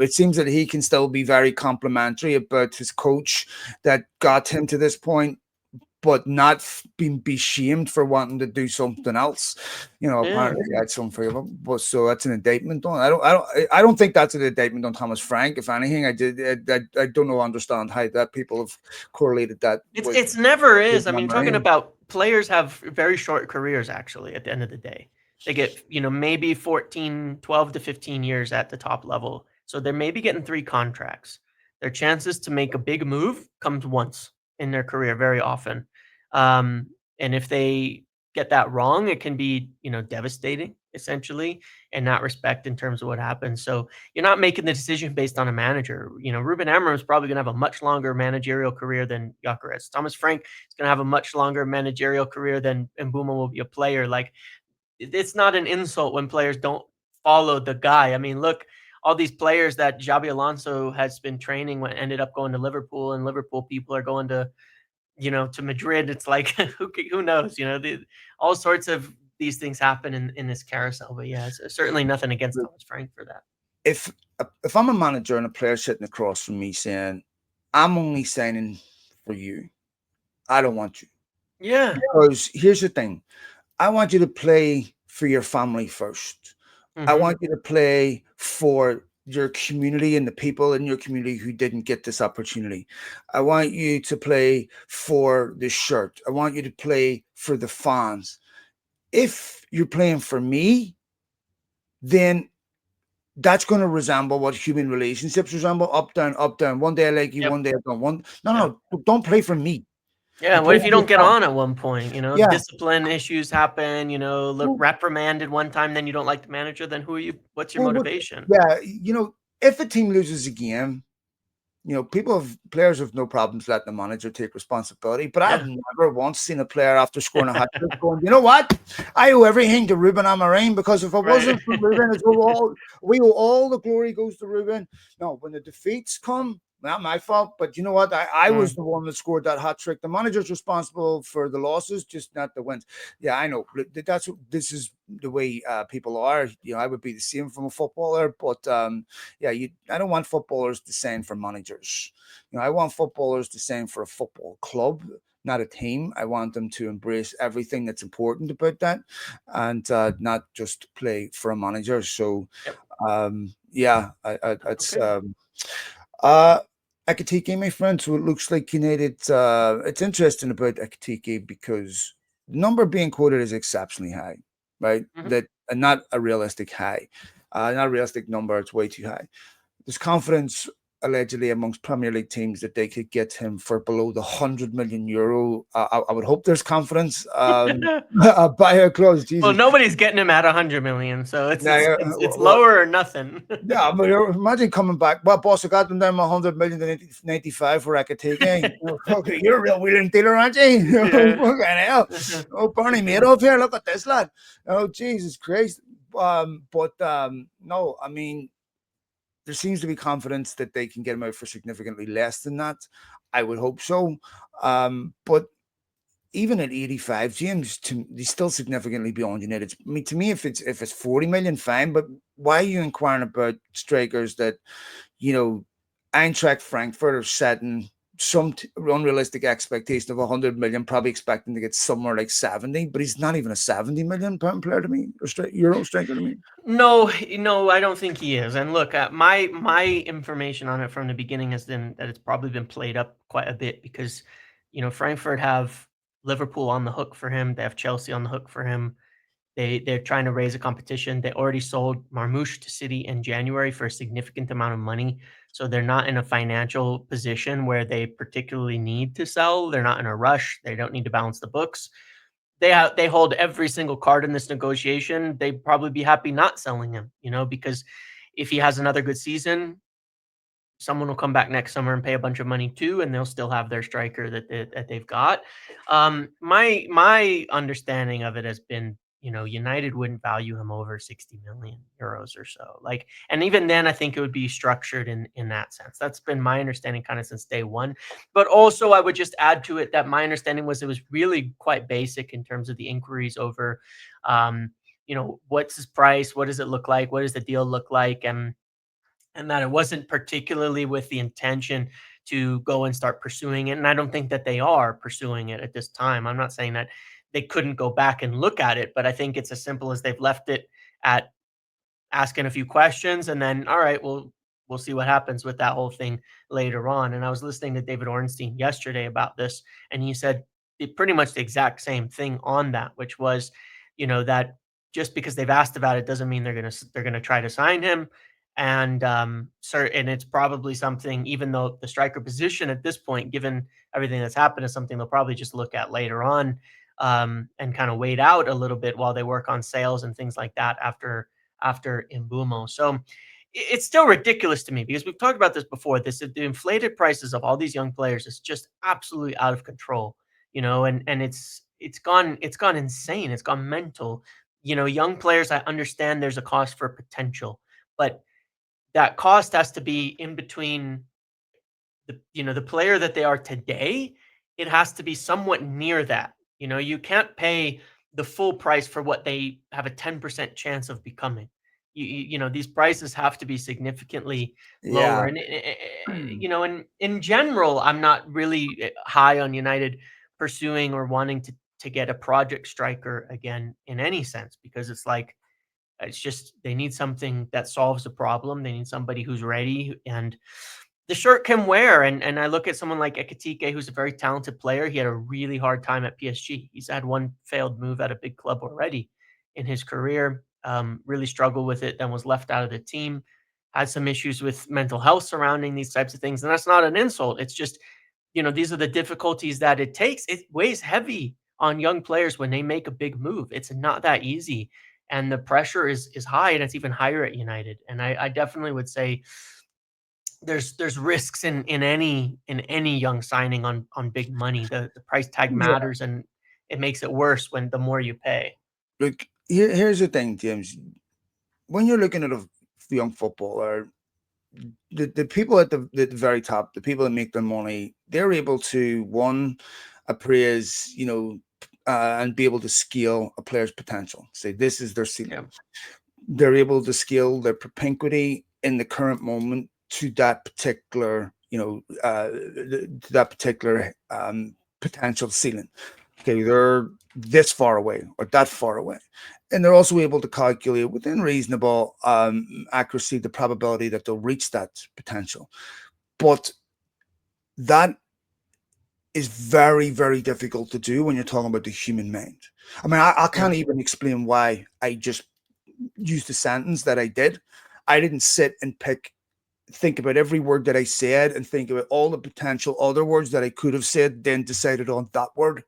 [SPEAKER 1] It seems that he can still be very complimentary about his coach that got him to this point, but not being be shamed for wanting to do something else.
[SPEAKER 2] Yeah.
[SPEAKER 1] Apparently he had some favor, but so that's an indictment on. I don't think that's an indictment on Thomas Frank. If anything, I don't know, understand how that people have correlated that with
[SPEAKER 2] It's never is. I mean, talking
[SPEAKER 1] Marine.
[SPEAKER 2] about players have very short careers actually at the end of the day. They get, maybe 14, 12 to 15 years at the top level. So they're maybe getting 3 contracts. Their chances to make a big move comes once in their career very often. Um, and if they get that wrong, it can be, devastating essentially in that respect in terms of what happens. So you're not making the decision based on a manager. Ruben Amorim is probably going to have a much longer managerial career than Gyökeres. Thomas Frank is going to have a much longer managerial career than Mbuma will be a player. Like it's not an insult when players don't follow the guy. I mean, look, all these players that Xabi Alonso has been training when ended up going to Liverpool, and Liverpool people are going to Madrid. It's like who knows? All sorts of these things happen in this carousel. But yeah, it's certainly nothing against Thomas Frank for that.
[SPEAKER 1] If if I'm a manager and a player sitting across from me saying, "I'm only signing for you. I don't want you,"
[SPEAKER 2] Yeah.
[SPEAKER 1] because here's the thing: I want you to play for your family first. I
[SPEAKER 2] Hmm.
[SPEAKER 1] want you to play for your community and the people in your community who didn't get this opportunity. I want you to play for the shirt. I want you to play for the fans. If you're playing for me, then that's going to resemble what human relationships resemble: up, down, up, down. One day I like you,
[SPEAKER 2] Yep.
[SPEAKER 1] one day I don't want. No,
[SPEAKER 2] Yep.
[SPEAKER 1] no, don't play for me.
[SPEAKER 2] Yeah,
[SPEAKER 1] You
[SPEAKER 2] what
[SPEAKER 1] play
[SPEAKER 2] if you
[SPEAKER 1] for
[SPEAKER 2] don't get
[SPEAKER 1] yourself.
[SPEAKER 2] on at one point?
[SPEAKER 1] Yeah.
[SPEAKER 2] Discipline issues happen,
[SPEAKER 1] Well,
[SPEAKER 2] reprimanded one time, then you don't like the manager, then who are you what's your
[SPEAKER 1] well,
[SPEAKER 2] motivation?
[SPEAKER 1] yeah, if a team loses a game, players have no problems letting the manager take responsibility. But I've
[SPEAKER 2] Yeah.
[SPEAKER 1] never once seen a player after scoring a hat trick going, you know what? I owe everything to Ruben Amorim, because if it
[SPEAKER 2] Right.
[SPEAKER 1] wasn't for Ruben, we owe all the glory goes to Ruben. No, when the defeats come, not my fault. But you know what? I was
[SPEAKER 2] Mm.
[SPEAKER 1] the one that scored that hat trick. The manager's responsible for the losses, just not the wins. Yeah, I know. This is the way people are. I would be the same from a footballer, but yeah, I don't want footballers the same for managers. I want footballers the same for a football club, not a team. I want them to embrace everything that's important about that, and not just play for a manager. So,
[SPEAKER 2] Yep.
[SPEAKER 1] yeah, it's
[SPEAKER 2] Okay.
[SPEAKER 1] uh. Akatike, my friend. So it looks like United. It's interesting about Akatike because the number being quoted is exceptionally high, right?
[SPEAKER 2] Mhm.
[SPEAKER 1] That not a realistic high, not a realistic number. It's way too high. There's confidence allegedly amongst Premier League teams that they could get him for below the €100 million. I would hope there's confidence. Buyer clause,
[SPEAKER 2] Well,
[SPEAKER 1] Jesus.
[SPEAKER 2] nobody's getting him at 100,000,000, so it's
[SPEAKER 1] Now,
[SPEAKER 2] it's it's it's
[SPEAKER 1] well,
[SPEAKER 2] lower or nothing.
[SPEAKER 1] yeah, but imagine coming back. Well, boss, I got them down 100 million to 95 for Rakateke. Okay, you're a real wheeling dealer, aren't you?
[SPEAKER 2] Yeah.
[SPEAKER 1] Fucking hell. Oh, Bernie Madoff here. Look at this lad. Oh, Jesus Christ. But no, I mean, there seems to be confidence that they can get him out for significantly less than that. I would hope so. But even at 85, James, he's still significantly beyond United. I mean, to me, if it's 40 million, fine. But why are you inquiring about strikers that you know Eintracht Frankfurt are setting some unrealistic expectation of 100 million, probably expecting to get somewhere like 70, but he's not even a 70 million pound player to me, or Euro striker to me.
[SPEAKER 2] No, no, I don't think he is. And look, my information on it from the beginning has been that it's probably been played up quite a bit because, Frankfurt have Liverpool on the hook for him. They have Chelsea on the hook for him. They're trying to raise a competition. They already sold Marmoush to City in January for a significant amount of money. So they're not in a financial position where they particularly need to sell. They're not in a rush. They don't need to balance the books. They hold every single card in this negotiation. They'd probably be happy not selling him, because if he has another good season, someone will come back next summer and pay a bunch of money too, and they'll still have their striker that they've got. My understanding of it has been, United wouldn't value him over 60 million euros or so. Like, and even then, I think it would be structured in that sense. That's been my understanding kind of since day one. But also, I would just add to it that my understanding was it was really quite basic in terms of the inquiries over, what's his price, what does it look like, what does the deal look like, and that it wasn't particularly with the intention to go and start pursuing it. And I don't think that they are pursuing it at this time. I'm not saying that they couldn't go back and look at it, but I think it's as simple as they've left it at asking a few questions and then, all right, well, we'll see what happens with that whole thing later on. And I was listening to David Ornstein yesterday about this, and he said pretty much the exact same thing on that, which was, that just because they've asked about it doesn't mean they're gonna try to sign him. And and it's probably something, even though the striker position at this point, given everything that's happened, is something they'll probably just look at later on, and kind of wait out a little bit while they work on sales and things like that after Imbumo. So it's still ridiculous to me because we've talked about this before. The inflated prices of all these young players is just absolutely out of control, and it's gone insane. It's gone mental. Young players, I understand there's a cost for potential, but that cost has to be in between the player that they are today. It has to be somewhat near that. You can't pay the full price for what they have a 10% chance of becoming. These prices have to be significantly lower.
[SPEAKER 1] Yeah.
[SPEAKER 2] And and in general, I'm not really high on United pursuing or wanting to get a project striker again in any sense, because it's like it's just they need something that solves the problem. They need somebody who's ready and the shirt can wear. And I look at someone like Ekitike, who's a very talented player. He had a really hard time at PSG. He's had one failed move at a big club already in his career. Really struggled with it, then was left out of the team. Had some issues with mental health surrounding these types of things. And that's not an insult. It's just these are the difficulties that it takes. It weighs heavy on young players when they make a big move. It's not that easy, and the pressure is high, and it's even higher at United. And I definitely would say there's risks in any young signing on big money. The price tag
[SPEAKER 1] Yeah.
[SPEAKER 2] matters, and it makes it worse when the more you pay.
[SPEAKER 1] Look, here's the thing, James. When you're looking at a young footballer, the people at the very top, the people that make the money, they're able to one appraise, and be able to scale a player's potential. Say this is their ceiling.
[SPEAKER 2] Yeah,
[SPEAKER 1] They're able to scale their propinquity in the current moment to that particular, to that particular potential ceiling. Okay, they're this far away or that far away. And they're also able to calculate within reasonable accuracy the probability that they'll reach that potential. But that is very, very difficult to do when you're talking about the human mind. I mean, I
[SPEAKER 2] yeah,
[SPEAKER 1] can't even explain why I just used the sentence that I did. I didn't sit and think about every word that I said and think about all the potential other words that I could have said, then decided on that word.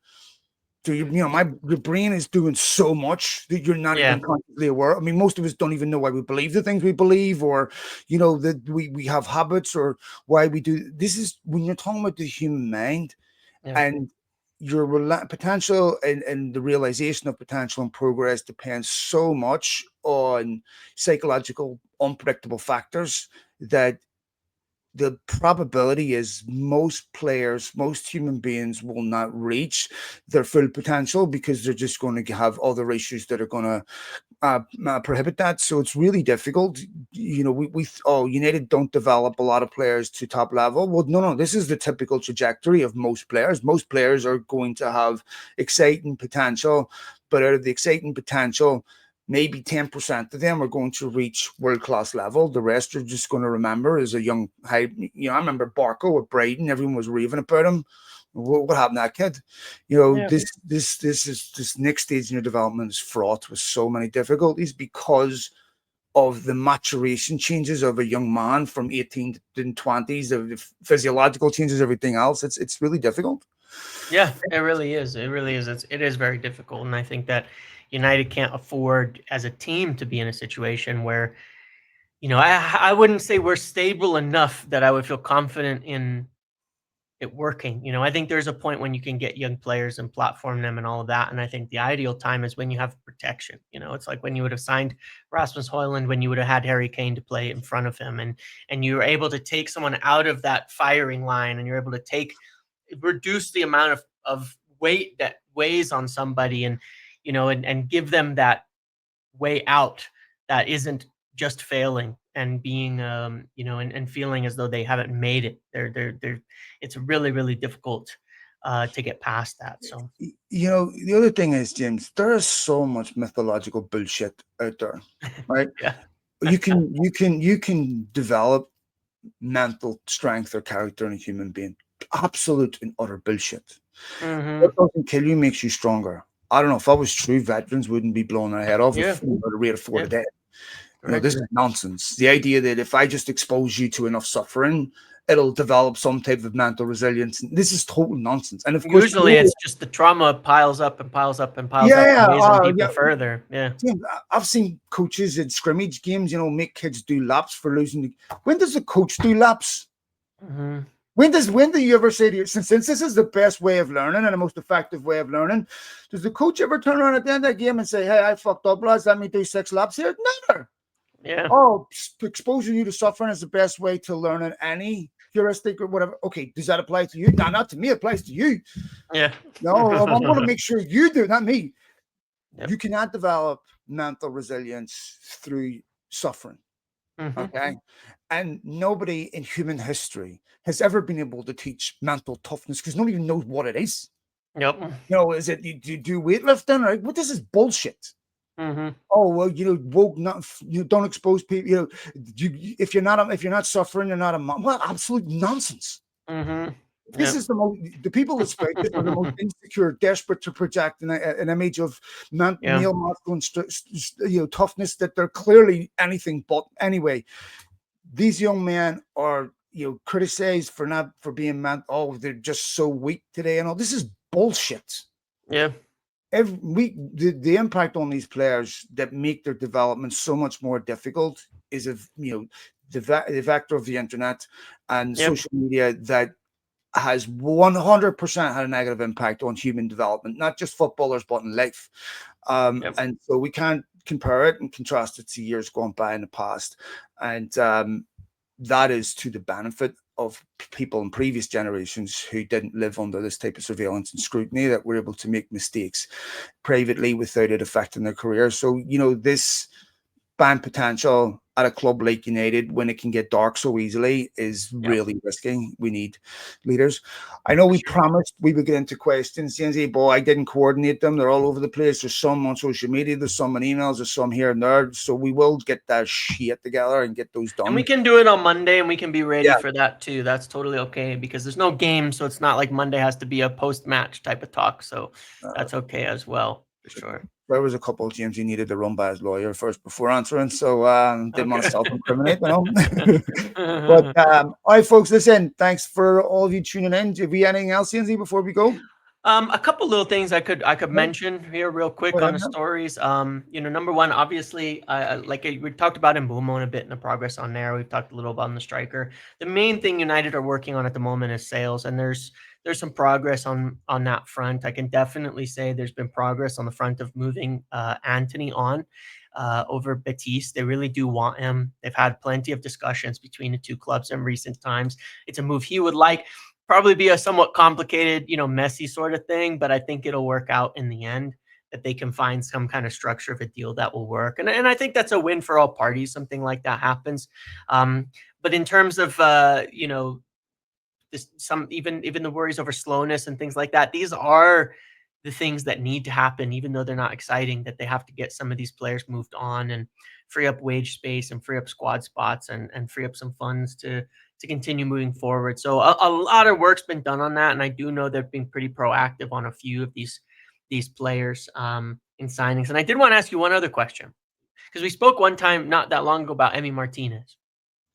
[SPEAKER 1] So your brain is doing so much that you're not
[SPEAKER 2] yeah,
[SPEAKER 1] even consciously aware. I mean, most of us don't even know why we believe the things we believe, or that we have habits, or why we do. This is when you're talking about the human mind
[SPEAKER 2] yeah,
[SPEAKER 1] and your potential and the realization of potential and progress depends so much on psychological unpredictable factors that the probability is most players, most human beings will not reach their full potential because they're just going to have other issues that are going to prohibit that. So it's really difficult. United don't develop a lot of players to top level. Well, no, this is the typical trajectory of most players. Most players are going to have exciting potential, but out of the exciting potential, maybe 10% of them are going to reach world class level. The rest are just going to remember as a young high. I remember Barco with Brighton. Everyone was raving about him. What happened to that kid?
[SPEAKER 2] yeah,
[SPEAKER 1] This next stage in your development is fraught with so many difficulties because of the maturation changes of a young man from 18 to 20s, of the physiological changes, everything else. It's really difficult.
[SPEAKER 2] yeah. It really is. It really is. It is very difficult, and I think that United can't afford as a team to be in a situation where I wouldn't say we're stable enough that I would feel confident in it working. I think there's a point when you can get young players and platform them and all of that. And I think the ideal time is when you have protection. It's like when you would have signed Rasmus Hoyland, when you would have had Harry Kane to play in front of him, and you were able to take someone out of that firing line, and you're able to reduce the amount of weight that weighs on somebody, and give them that way out that isn't just failing and being and feeling as though they haven't made it. They're It's really, really difficult to get past that. So
[SPEAKER 1] The other thing is, James, there is so much mythological bullshit out there, right?
[SPEAKER 2] yeah.
[SPEAKER 1] You can develop mental strength or character in a human being. Absolute and utter bullshit. What
[SPEAKER 2] Hmm.
[SPEAKER 1] doesn't kill you makes you stronger. I don't know if that was true. Veterans wouldn't be blown their head off
[SPEAKER 2] Yeah.
[SPEAKER 1] at a rate of four
[SPEAKER 2] Yeah.
[SPEAKER 1] a day. This
[SPEAKER 2] Correct.
[SPEAKER 1] is nonsense. The idea that if I just expose you to enough suffering, it'll develop some type of mental resilience. This is total nonsense. And of course,
[SPEAKER 2] Usually it's just the trauma piles up and piles up and piles up and
[SPEAKER 1] yeah,
[SPEAKER 2] weighs on
[SPEAKER 1] yeah.
[SPEAKER 2] people further. Yeah.
[SPEAKER 1] Yeah, I've seen coaches in scrimmage games, make kids do laps for losing. When does the coach do laps?
[SPEAKER 2] Hmm.
[SPEAKER 1] When do you ever say to you, since this is the best way of learning and the most effective way of learning, does the coach ever turn around at the end of the game and say, "Hey, I fucked up, lads. Let me do 6 laps here"? Never.
[SPEAKER 2] Yeah.
[SPEAKER 1] Oh, exposing you to suffering is the best way to learn in any heuristic or whatever. Okay, does that apply to you? No, not to me. It applies to you.
[SPEAKER 2] Yeah.
[SPEAKER 1] No, I'm going to make sure you do, not me.
[SPEAKER 2] Yep.
[SPEAKER 1] You cannot develop mental resilience through suffering.
[SPEAKER 2] Hmm.
[SPEAKER 1] Okay. And nobody in human history has ever been able to teach mental toughness because nobody even knows what it is.
[SPEAKER 2] Yep.
[SPEAKER 1] Is it you do weightlifting? Right? What this is bullshit.
[SPEAKER 2] Hmm.
[SPEAKER 1] Oh well, woke not you don't expose people. If you're not suffering, you're not a mom. Well, absolute nonsense.
[SPEAKER 2] Hmm.
[SPEAKER 1] This
[SPEAKER 2] Yep.
[SPEAKER 1] is the people that spout this are the most insecure, desperate to project an image of
[SPEAKER 2] Yeah.
[SPEAKER 1] male masculine toughness that they're clearly anything but. Anyway, these young men are criticized for not for being man. Oh, they're just so weak today, and all this is bullshit.
[SPEAKER 2] Yeah.
[SPEAKER 1] The impact on these players that make their development so much more difficult is if the vector of the internet and
[SPEAKER 2] Yep.
[SPEAKER 1] social media that has 100% had a negative impact on human development, not just footballers, but in life.
[SPEAKER 2] Yep.
[SPEAKER 1] And so we can't compare it and contrast it to years gone by in the past. And that is to the benefit of people in previous generations who didn't live under this type of surveillance and scrutiny, that were able to make mistakes privately without it affecting their career. So, this band potential at a club like United, when it can get dark so easily, is
[SPEAKER 2] Yep.
[SPEAKER 1] really risky. We need leaders. I know
[SPEAKER 2] For
[SPEAKER 1] we
[SPEAKER 2] sure.
[SPEAKER 1] promised we would get into questions, Lindsay, but I didn't coordinate them. They're all over the place. There's some on social media, there's some on emails, there's some here and there. So we will get that shit together and get those
[SPEAKER 2] And we
[SPEAKER 1] done.
[SPEAKER 2] can do it on Monday, and we can be ready
[SPEAKER 1] Yeah.
[SPEAKER 2] for that too. That's totally okay because there's no game, so it's not like Monday has to be a post-match type of talk. So
[SPEAKER 1] Uh,
[SPEAKER 2] that's okay as well, for sure.
[SPEAKER 1] there was a couple of James he needed to run by his lawyer first before answering, so didn't want to
[SPEAKER 2] Okay.
[SPEAKER 1] self-incriminate, But all right, folks, listen. Thanks for all of you tuning in. Do we have anything else, Lindsay, before we go?
[SPEAKER 2] A couple little things I could
[SPEAKER 1] No,
[SPEAKER 2] mention here real
[SPEAKER 1] go
[SPEAKER 2] quick on
[SPEAKER 1] ahead.
[SPEAKER 2] the
[SPEAKER 1] No.
[SPEAKER 2] stories. Number one, obviously, like we talked about in Bumo a bit in the progress on there. We've talked a little about on the striker. The main thing United are working on at the moment is sales, and there's some progress on that front. I can definitely say there's been progress on the front of moving Anthony on over Betis. They really do want him. They've had plenty of discussions between the two clubs in recent times. It's a move he would like. Probably be a somewhat complicated, messy sort of thing, but I think it'll work out in the end, that they can find some kind of structure of a deal that will work. And I think that's a win for all parties. Something like that happens. Um, but in terms of this, some even the worries over slowness and things like that, these are the things that need to happen, even though they're not exciting, that they have to get some of these players moved on and free up wage space and free up squad spots and free up some funds to continue moving forward. So a lot of work's been done on that, and I do know they've been pretty proactive on a few of these players in signings. And I did want to ask you one other question, because we spoke one time not that long ago about Emi Martinez.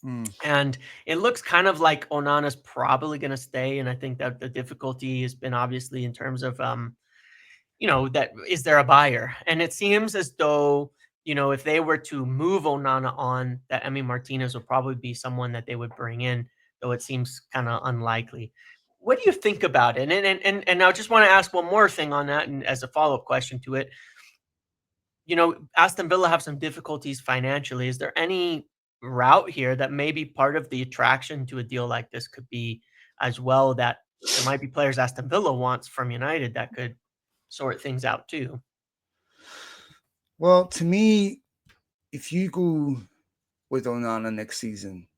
[SPEAKER 1] Hmm.
[SPEAKER 2] And it looks kind of like Onana's probably going to stay. And I think that the difficulty has been obviously in terms of, that is there a buyer? And it seems as though, if they were to move Onana on, that Emi Martinez would probably be someone that they would bring in, though it seems kind of unlikely. What do you think about it? And I just want to ask one more thing on that, and as a follow up question to it, Aston Villa have some difficulties financially. Is there any route here that maybe part of the attraction to a deal like this could be as well, that there might be players Aston Villa wants from United that could sort things out too?
[SPEAKER 1] Well, to me, if you go with Onana next season,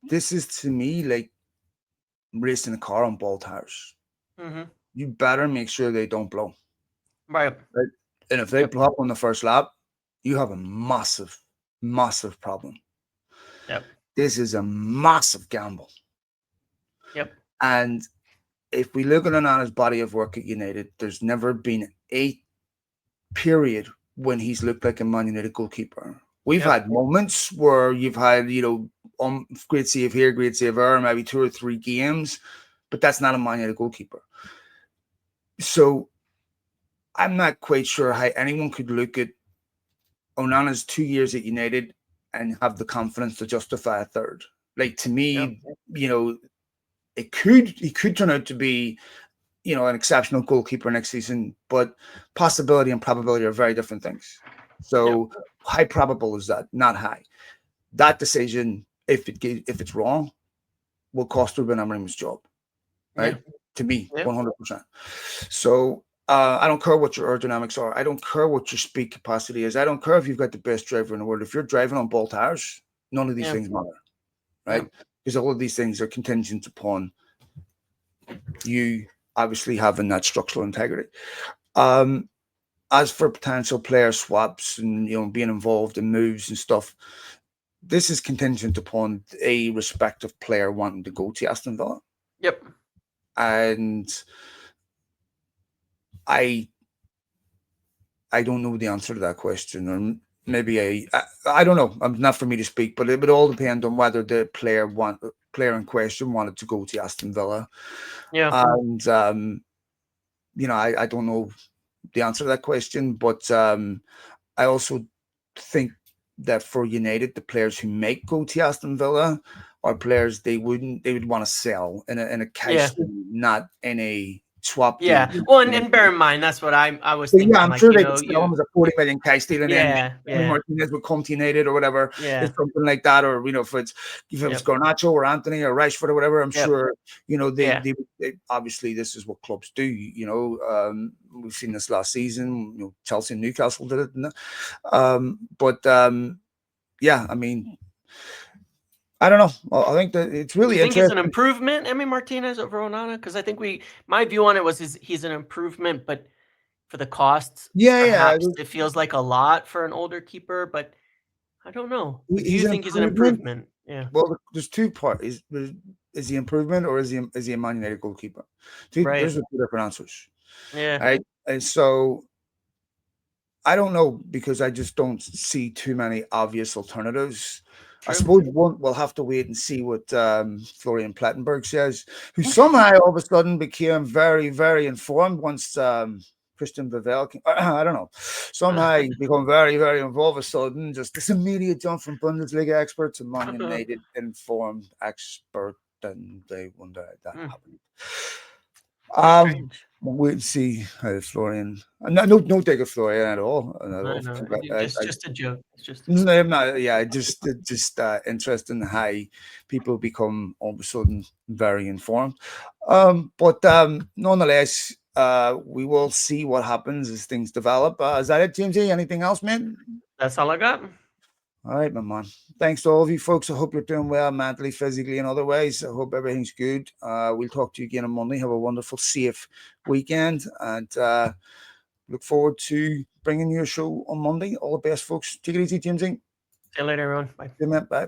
[SPEAKER 1] this is to me like racing a car on ball tires.
[SPEAKER 2] Mhm.
[SPEAKER 1] You better make sure they don't blow.
[SPEAKER 2] Right.
[SPEAKER 1] Right? And if they
[SPEAKER 2] Yep.
[SPEAKER 1] blow up on the first lap, you have a massive, massive problem.
[SPEAKER 2] Yep.
[SPEAKER 1] This is a massive gamble.
[SPEAKER 2] Yep.
[SPEAKER 1] And if we look at Onana's body of work at United, there's never been a period when he's looked like a Man United goalkeeper. We've
[SPEAKER 2] Yep.
[SPEAKER 1] had moments where you've had, great save here, great save there, maybe 2 or 3 games, but that's not a Man United goalkeeper. So I'm not quite sure how anyone could look at Onana's 2 years at United and have the confidence to justify a third. Like, to
[SPEAKER 2] Yep.
[SPEAKER 1] me, you know, he could turn out to be, an exceptional goalkeeper next season, but possibility and probability are very different things.
[SPEAKER 2] Yep.
[SPEAKER 1] So high probable is that, not high. That decision, if it's wrong, will cost Ruben Amorim's job,
[SPEAKER 2] Yeah.
[SPEAKER 1] right? To me,
[SPEAKER 2] Yep.
[SPEAKER 1] 100%. So I don't care what your aerodynamics are. I don't care what your speed capacity is. I don't care if you've got the best driver in the world. If you're driving on ball tires, none of these
[SPEAKER 2] Yeah.
[SPEAKER 1] things matter, right?
[SPEAKER 2] Yep.
[SPEAKER 1] Because all of these things are contingent upon you obviously having that structural integrity. Um, as for potential player swaps and being involved in moves and stuff, this is contingent upon a respective player wanting to go to Aston Villa,
[SPEAKER 2] Yep.
[SPEAKER 1] and I I don't know the answer to that question, or maybe I don't know. Not for me to speak, but it would all depend on whether the player in question wanted to go to Aston Villa,
[SPEAKER 2] Yeah.
[SPEAKER 1] and I don't know the answer to that question, but I also think that for United, the players who might go to Aston Villa are players they would want to sell in a cash
[SPEAKER 2] Yeah.
[SPEAKER 1] deal, not in a swap deal.
[SPEAKER 2] Yeah. Well, and bear in mind, that's what I was
[SPEAKER 1] But yeah,
[SPEAKER 2] thinking,
[SPEAKER 1] I'm
[SPEAKER 2] like,
[SPEAKER 1] sure
[SPEAKER 2] you
[SPEAKER 1] they could
[SPEAKER 2] know,
[SPEAKER 1] sell him
[SPEAKER 2] you
[SPEAKER 1] as a 40 million cash deal, and then
[SPEAKER 2] yeah,
[SPEAKER 1] maybe
[SPEAKER 2] yeah,
[SPEAKER 1] Martinez would come to United or whatever.
[SPEAKER 2] yeah,
[SPEAKER 1] It's something like that, or if it's
[SPEAKER 2] yep,
[SPEAKER 1] Garnacho or Anthony or Rashford or whatever. I'm
[SPEAKER 2] yep,
[SPEAKER 1] sure
[SPEAKER 2] yeah.
[SPEAKER 1] they obviously this is what clubs do. We've seen this last season. Chelsea and Newcastle did it, but yeah, I mean, I don't know. I think that it's
[SPEAKER 2] Do
[SPEAKER 1] really
[SPEAKER 2] you think he's an
[SPEAKER 1] interesting.
[SPEAKER 2] improvement, Emi Martinez over Onana? Because I think my view on it was he's an improvement, but for the costs,
[SPEAKER 1] Yeah, yeah,
[SPEAKER 2] perhaps it feels like a lot for an older keeper, but I don't know. Do
[SPEAKER 1] he's
[SPEAKER 2] you
[SPEAKER 1] an
[SPEAKER 2] think he's an
[SPEAKER 1] improvement.
[SPEAKER 2] improvement? Yeah,
[SPEAKER 1] Well, there's two parts. Is he improvement or is he a Man United goalkeeper?
[SPEAKER 2] right.
[SPEAKER 1] There's the two different answers.
[SPEAKER 2] Yeah,
[SPEAKER 1] Right. And so I don't know because I just don't see too many obvious alternatives. I
[SPEAKER 2] true.
[SPEAKER 1] suppose we'll have to wait and see what Florian Plettenberg says, who somehow all of a sudden became very, very informed once Christian Vivel came. I don't know. Somehow he become very, very involved all of a sudden. Just this immediate jump from Bundesliga expert to Man United informed expert, and they wonder how that
[SPEAKER 2] Hmm,
[SPEAKER 1] happened. Um,
[SPEAKER 2] strange.
[SPEAKER 1] we'll wait and see how Florian. No dig at Florian at all. And
[SPEAKER 2] No, no, just a joke. It's just a joke.
[SPEAKER 1] no, I'm not, yeah, just interesting how people become all of a sudden very informed. But nonetheless, we will see what happens as things develop. Is that it, Jamesy? Anything else, man?
[SPEAKER 2] That's all I got.
[SPEAKER 1] All right, my man. Thanks to all of you folks. I hope you're doing well mentally, physically, and otherwise. I hope everything's good. We'll talk to you again on Monday. Have a wonderful, safe weekend, and look forward to bringing you a show on Monday. All the best, folks. Take it easy, Jamesy.
[SPEAKER 2] See you later, everyone. Bye.
[SPEAKER 1] Good man. Bye.